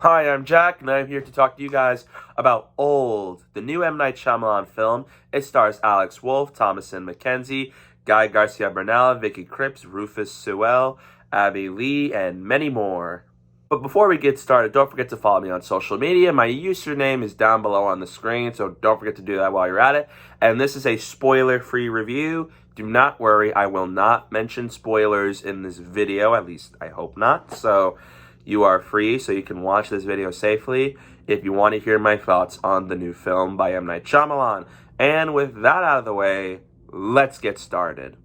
Hi, I'm Jack, and I'm here to talk to you guys about Old, the new M. Night Shyamalan film. It stars Alex Wolff, Thomasin McKenzie, García Bernal, Vicky Krieps, Rufus Sewell, Abbey Lee, and many more. But before we get started, don't forget to follow me on social media. My username is down below on the screen, so don't forget to do that while you're at it. And this is a spoiler-free review. Do not worry, I will not mention spoilers in this video, at least I hope not. So you are free, so you can watch this video safely if you want to hear my thoughts on the new film by M. Night Shyamalan. And with that out of the way, let's get started.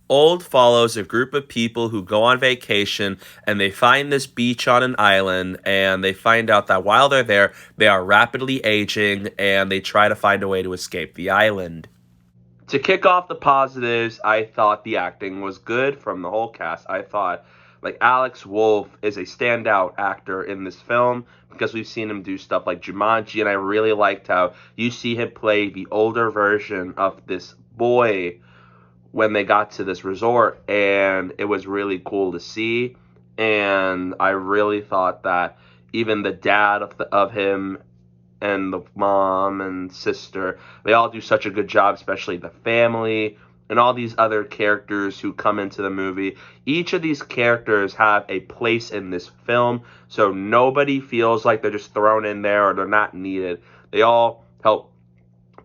Old follows a group of people who go on vacation and they find this beach on an island, and they find out that while they're there, they are rapidly aging and they try to find a way to escape the island. To kick off the positives, I thought the acting was good from the whole cast. I thought Alex Wolff is a standout actor in this film because we've seen him do stuff like Jumanji, and I really liked how you see him play the older version of this boy when they got to this resort, and it was really cool to see. And I really thought that even the dad of him and the mom and sister, they all do such a good job, especially the family and all these other characters who come into the movie. Each of these characters have a place in this film, so nobody feels like they're just thrown in there or they're not needed. They all help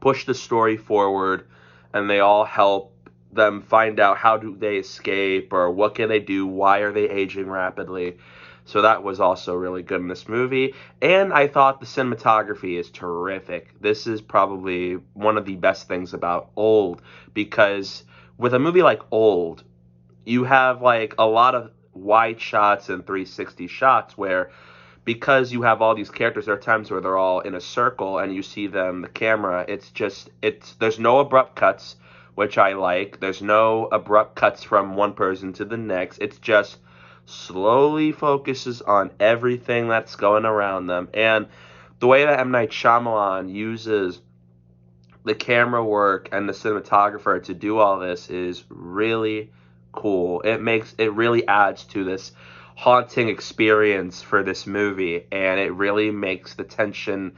push the story forward, and they all help them find out how do they escape or what can they do, why are they aging rapidly. So that was also really good in this movie. And I thought the cinematography is terrific. This is probably one of the best things about Old, because with a movie like Old, you have a lot of wide shots and 360 shots where, because you have all these characters, there are times where they're all in a circle and you see them, the camera, there's no abrupt cuts, which I like. There's no abrupt cuts from one person to the next. It's just slowly focuses on everything that's going around them. And the way that M. Night Shyamalan uses the camera work and the cinematographer to do all this is really cool. It really adds to this haunting experience for this movie, and it really makes the tension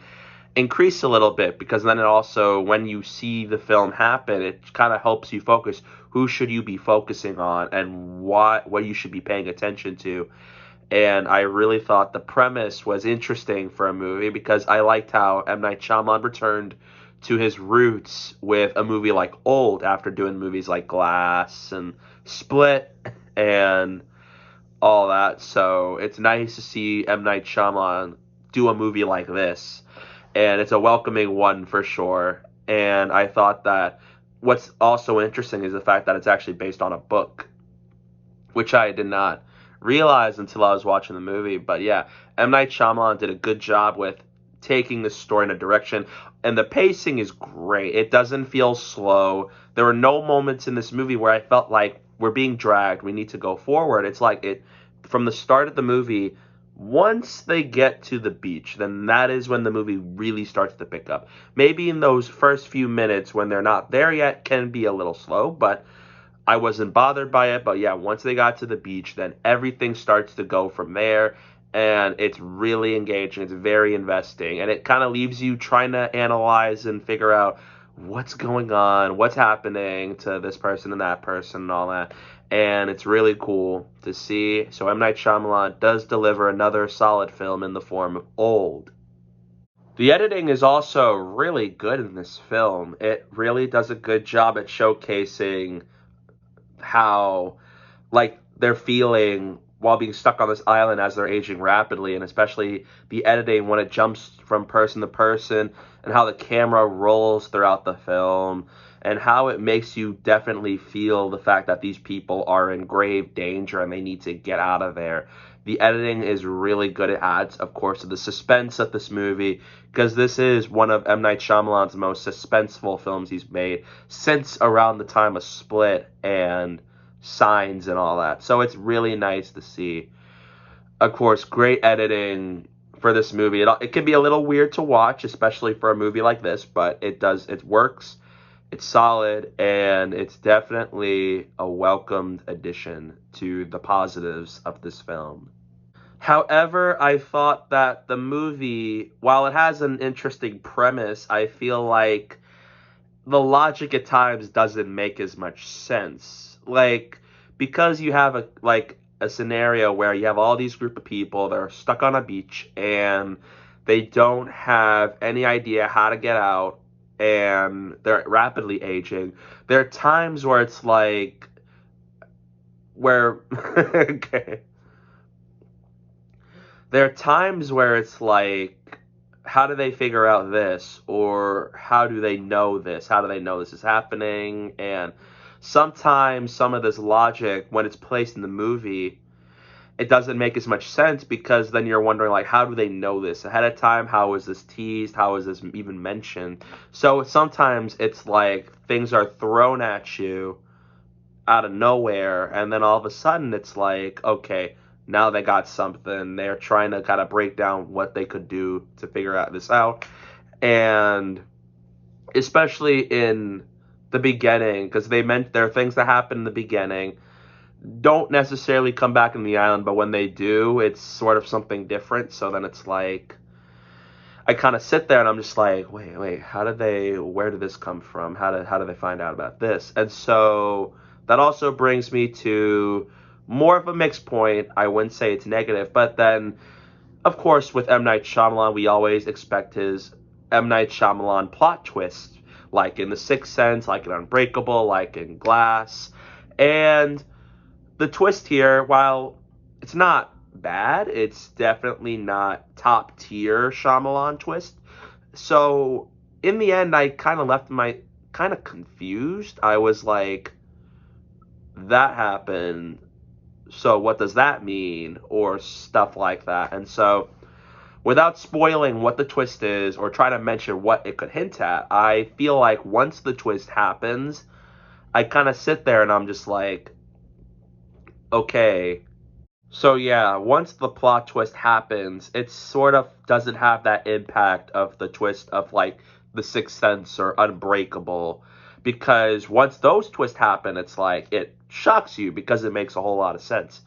increase a little bit, because then it also, when you see the film happen, it kind of helps you focus who should you be focusing on and what you should be paying attention to. And I really thought the premise was interesting for a movie, because I liked how M. Night Shyamalan returned to his roots with a movie like Old after doing movies like Glass and Split and all that. So it's nice to see M. Night Shyamalan do a movie like this, and it's a welcoming one for sure. And I thought that what's also interesting is the fact that it's actually based on a book, which I did not realize until I was watching the movie. But yeah, M. Night Shyamalan did a good job with taking this story in a direction, and the pacing is great. It doesn't feel slow. There were no moments in this movie where I felt like we're being dragged, we need to go forward. It's like it, from the start of the movie, once they get to the beach, then that is when the movie really starts to pick up. Maybe in those first few minutes when they're not there yet can be a little slow, but I wasn't bothered by it. But yeah, once they got to the beach, then everything starts to go from there, and it's really engaging. It's very investing, and it kind of leaves you trying to analyze and figure out what's going on, what's happening to this person and that person and all that. And it's really cool to see. So M. Night Shyamalan does deliver another solid film in the form of Old. The editing is also really good in this film. It really does a good job at showcasing how they're feeling while being stuck on this island as they're aging rapidly, and especially the editing when it jumps from person to person, and how the camera rolls throughout the film, and how it makes you definitely feel the fact that these people are in grave danger and they need to get out of there. The editing is really good. It adds, of course, to the suspense of this movie, because this is one of M. Night Shyamalan's most suspenseful films he's made since around the time of Split and Signs and all that. So it's really nice to see. Of course, great editing for this movie. It can be a little weird to watch, especially for a movie like this, but it works. It's solid, and it's definitely a welcomed addition to the positives of this film. However, I thought that the movie, while it has an interesting premise, I feel like the logic at times doesn't make as much sense. Like, because you have a scenario where you have all these group of people that are stuck on a beach and they don't have any idea how to get out and they're rapidly aging. There are times where it's like where okay. There are times where it's like, how do they figure out this? Or how do they know this? How do they know this is happening? And sometimes some of this logic, when it's placed in the movie, it doesn't make as much sense because then you're wondering, like, how do they know this ahead of time? How is this teased? How is this even mentioned? So sometimes it's like things are thrown at you out of nowhere, and then all of a sudden it's like, okay, now they got something. They're trying to kind of break down what they could do to figure out this out. And especially in the beginning, because they meant there are things that happen in the beginning, don't necessarily come back in the island, but when they do, it's sort of something different. So then it's like, I kind of sit there and I'm just like, wait, where did this come from? How did they find out about this? And so that also brings me to more of a mixed point. I wouldn't say it's negative, but then, of course, with M. Night Shyamalan, we always expect his M. Night Shyamalan plot twist, like in The Sixth Sense, like in Unbreakable, like in Glass. And the twist here, while it's not bad, it's definitely not top tier Shyamalan twist. So in the end, I kind of left my kind of confused. I was like, that happened, so what does that mean? Or stuff like that. And so, without spoiling what the twist is or trying to mention what it could hint at, I feel like once the twist happens, I kind of sit there and I'm just like, okay. So yeah, once the plot twist happens, it sort of doesn't have that impact of the twist of like The Sixth Sense or Unbreakable. Because once those twists happen, it's like, it shocks you because it makes a whole lot of sense.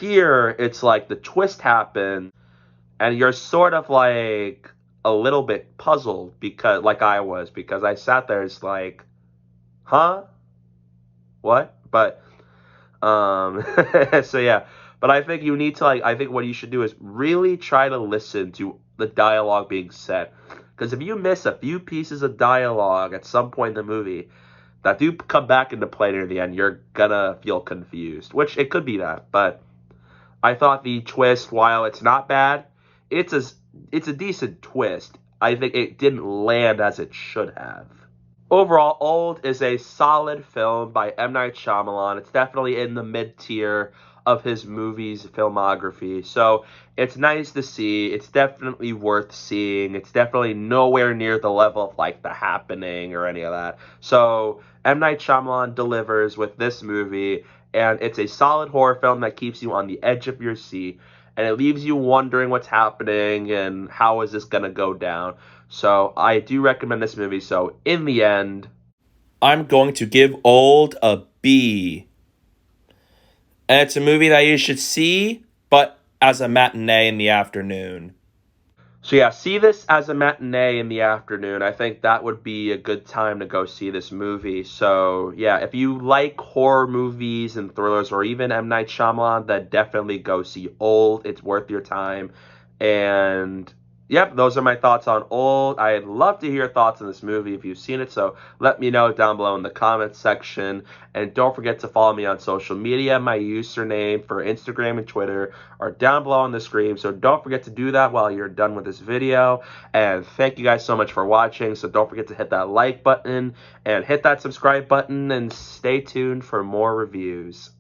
Here, it's like the twist happened, and you're sort of like a little bit puzzled because, like I was, because I sat there, it's like, huh? What? But, so yeah. But I think you need to, like, I think what you should do is really try to listen to the dialogue being said. Because if you miss a few pieces of dialogue at some point in the movie that do come back into play near the end, you're gonna feel confused. Which, it could be that, but I thought the twist, while it's not bad, it's a decent twist. I think it didn't land as it should have. Overall, Old is a solid film by M. Night Shyamalan. It's definitely in the mid-tier of his movies filmography. So it's nice to see. It's definitely worth seeing. It's definitely nowhere near the level of like The Happening or any of that. So M. Night Shyamalan delivers with this movie, and it's a solid horror film that keeps you on the edge of your seat, and it leaves you wondering what's happening and how is this going to go down. So I do recommend this movie. So in the end, I'm going to give Old a B. And it's a movie that you should see, but as a matinee in the afternoon. So yeah, see this as a matinee in the afternoon. I think that would be a good time to go see this movie. So yeah, if you like horror movies and thrillers or even M. Night Shyamalan, then definitely go see Old. It's worth your time. And yep, those are my thoughts on Old. I'd love to hear your thoughts on this movie if you've seen it, so let me know down below in the comments section. And don't forget to follow me on social media. My username for Instagram and Twitter are down below on the screen, so don't forget to do that while you're done with this video. And thank you guys so much for watching, so don't forget to hit that like button and hit that subscribe button, and stay tuned for more reviews.